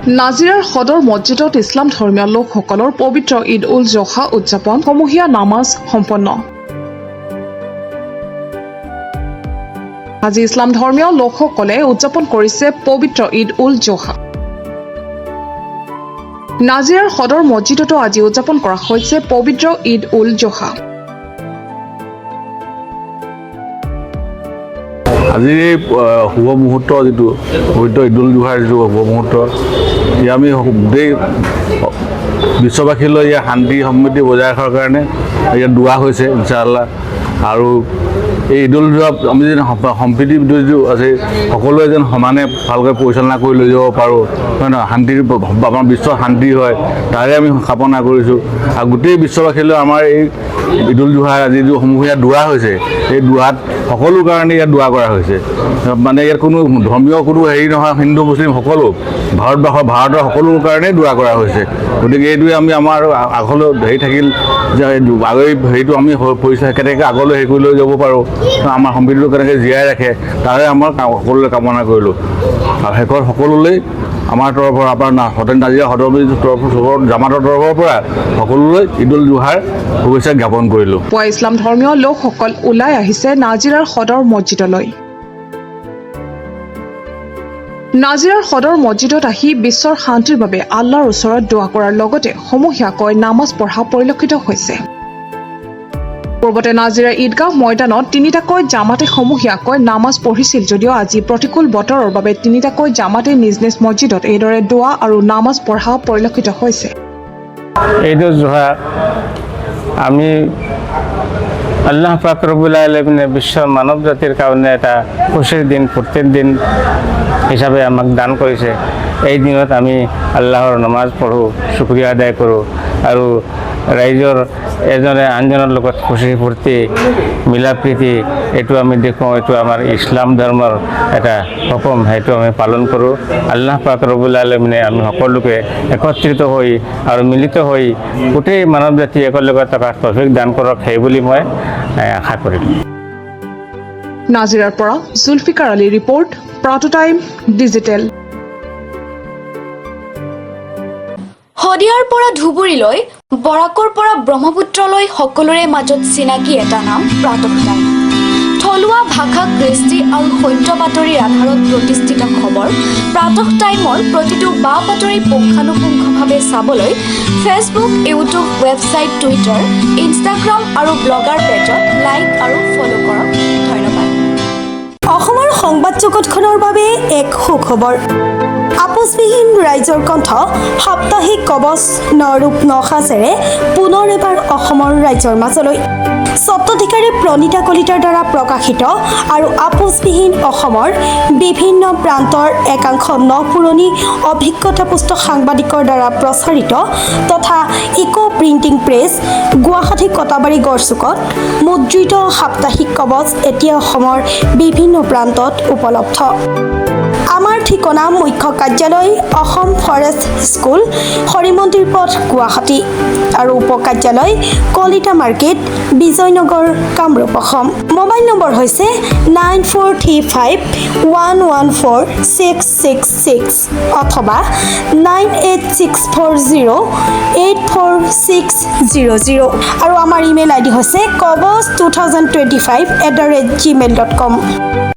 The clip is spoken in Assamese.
নাজিৰাৰ সদৰ মছজিদত ইছলাম ধৰ্মীয় লোকসকলৰ পবিত্ৰ ঈদ উল জোহা উদযাপন সমূহীয়া নামাজ সম্পন্ন। আজি ইছলাম ধৰ্মীয় লোকসকলে উদযাপন কৰিছে পবিত্ৰ ঈদ উল জোহা। নাজিৰাৰ সদৰ মছজিদতো আজি উদযাপন কৰা হৈছে পবিত্ৰ ঈদ উল জোহা। আজি শুভ মুহূৰ্ত যিটো পবিত্ৰ ঈদ উল জোহাৰ যিটো শুভ মুহূৰ্ত, ইয়াত আমি গোটেই বিশ্ববাসীলৈ ইয়াৰ শান্তি সমৃদ্ধি বজাই ৰখাৰ কাৰণে ইয়াত দোৱা হৈছে ইনশাআল্লাহ। আৰু এই ঈদ উল জোহা আমি যেন সম্প্ৰীতি যিটো আছে সকলোৱে যেন সমানে ভালকৈ পৰিচালনা কৰি লৈ যাব পাৰোঁ, হয় নহয়, শান্তিৰ আমাৰ বিশ্বৰ শান্তি হয়, তাৰে আমি কামনা কৰিছোঁ। আৰু গোটেই বিশ্ববাসীলৈ আমাৰ এই ঈদ উল জোহাৰ আজি যিটো সমূহীয়া দোৱা হৈছে, এই দোৱাত সকলো কাৰণে ইয়াত দোৱা কৰা হৈছে। মানে ইয়াত কোনো ধৰ্মীয় কোনো হেৰি নহয়, হিন্দু মুছলিম সকলো ভাৰতৰ সকলো কাৰণেই দোৱা কৰা হৈছে। গতিকে এইটোৱে আমি আমাৰ আগলৈ হেৰি থাকিল যে আগৰ হেৰিটো আমি পৰিচয় কেনেকৈ আগলৈ হেৰি কৰি লৈ যাব পাৰোঁ, আমাৰ সম্প্ৰীতিটো কেনেকৈ জীয়াই ৰাখে, তাৰে আমাৰ সকলোলৈ কামনা কৰিলোঁ। আৰু শেষত সকলোলৈ আমাৰ তৰফৰ পৰা আপোনাৰ হোটেল নাজিৰা সদৰ তৰফৰ জামাতৰ তৰফৰ পৰা সকলোলৈ ঈদ উল জোহাৰ শুভেচ্ছা জ্ঞাপন কৰিলোঁ। পুৱা ইছলাম ধৰ্মীয় লোকসকল ওলাই আহিছে নাজিৰাৰ সদৰ মছজিদলৈ। নাজিৰাৰ সদৰ মছজিদত আহি বিশ্বৰ শান্তিৰ বাবে আল্লাহৰ ওচৰত দোৱা কৰাৰ লগতে সমূহীয়াকৈ নামাজ পঢ়া পৰিলক্ষিত হৈছে। পূৰ্বতে নাজিৰা ঈদগাহ ময়দানত তিনিটাকৈ জামাতে সমূহীয়াকৈ নামাজ পঢ়িছিল যদিও আজি প্ৰতিকূল বতৰৰ বাবে তিনিটাকৈ জামাতে নিজ নিজ মছজিদত এইদৰে দোৱা আৰু নামাজ পঢ়া পৰিলক্ষিত হৈছে। ঈদ উল জোহা আমি আল্লাহ পাক ৰব্বুল আলামিনে বিশ্বৰ মানৱ জাতিৰ কাৰণে এটা খুশিৰ দিন, ফূৰ্তিৰ দিন হিচাপে আমাক দান কৰিছে। এই দিনত আমি আল্লাহৰ নামাজ পঢ়োঁ, শুক্ৰিয়া আদায় কৰোঁ আৰু ৰাইজৰ এজনে আনজনৰ লগত খুশি ফূৰ্তি মিলা প্ৰীতি এইটো আমি দেখোঁ। এইটো আমাৰ ইছলাম ধৰ্মৰ এটা হুকুম, সেইটো আমি পালন কৰোঁ। আল্লাহ পাক ৰব্বুল আলামিনে আমি সকলোকে একত্ৰিত হৈ আৰু মিলিত হৈ গোটেই মানৱ জাতি একেলগে থকাৰ তৌফিক দান কৰক, সেই বুলি মই আশা কৰিলোঁ। নাজিৰাৰ পৰা জুলফিকাৰ আলী ৰিপৰ্ট, প্ৰাটো টাইম ডিজিটেল। শদিয়াৰ পৰা ধুবুৰীলৈ, বৰাকৰ পৰা ব্ৰহ্মপুত্ৰলৈ সকলোৰে মাজত চিনাকি এটা নাম প্ৰাতঃ টাইম। থলুৱা ভাষা, কৃষ্টি আৰু সত্য বাতৰিৰ আধাৰত প্ৰতিষ্ঠিত খবৰ প্ৰাতঃ টাইমৰ প্ৰতিটো বা বাতৰি পুংখানুপুংখভাৱে চাবলৈ Facebook, YouTube, website, Twitter, Instagram আৰু ব্লগাৰ পেজত লাইক আৰু ফ'ল' কৰক। ধন্যবাদ। অসমৰ সংবাদ জগতখনৰ বাবে এক সুখবৰ। আপোচবিহীন ৰাইজৰ কণ্ঠ সাপ্তাহিক কবচ নৰূপ নসাজেৰে পুনৰ এবাৰ অসমৰ ৰাইজৰ মাজলৈ। স্বত্বাধিকাৰী প্ৰণীতা কলিতাৰ দ্বাৰা প্ৰকাশিত আৰু আপোচবিহীন অসমৰ বিভিন্ন প্ৰান্তৰ একাংশ নপুৰণি অভিজ্ঞতাপুষ্ট সাংবাদিকৰ দ্বাৰা প্ৰচাৰিত তথা eco printing press, Guwahati Katabari গড়চুকত মুদ্ৰিত সাপ্তাহিক কবচ এতিয়া অসমৰ বিভিন্ন প্ৰান্তত উপলব্ধ। আমাৰ ঠিকনা মুখ্য কাৰ্যালয় অসম ফৰেষ্ট স্কুল, হৰিমন্দিৰ পথ, গুৱাহাটী আৰু উপ কাৰ্যালয় Kalita market, Bijoynagar, Kamrup, Assam. Mobile number হৈছে 9435114666 অথবা 9864084600 আৰু আমাৰ ইমেইল আইডি হৈছে kobos2025@gmail.com।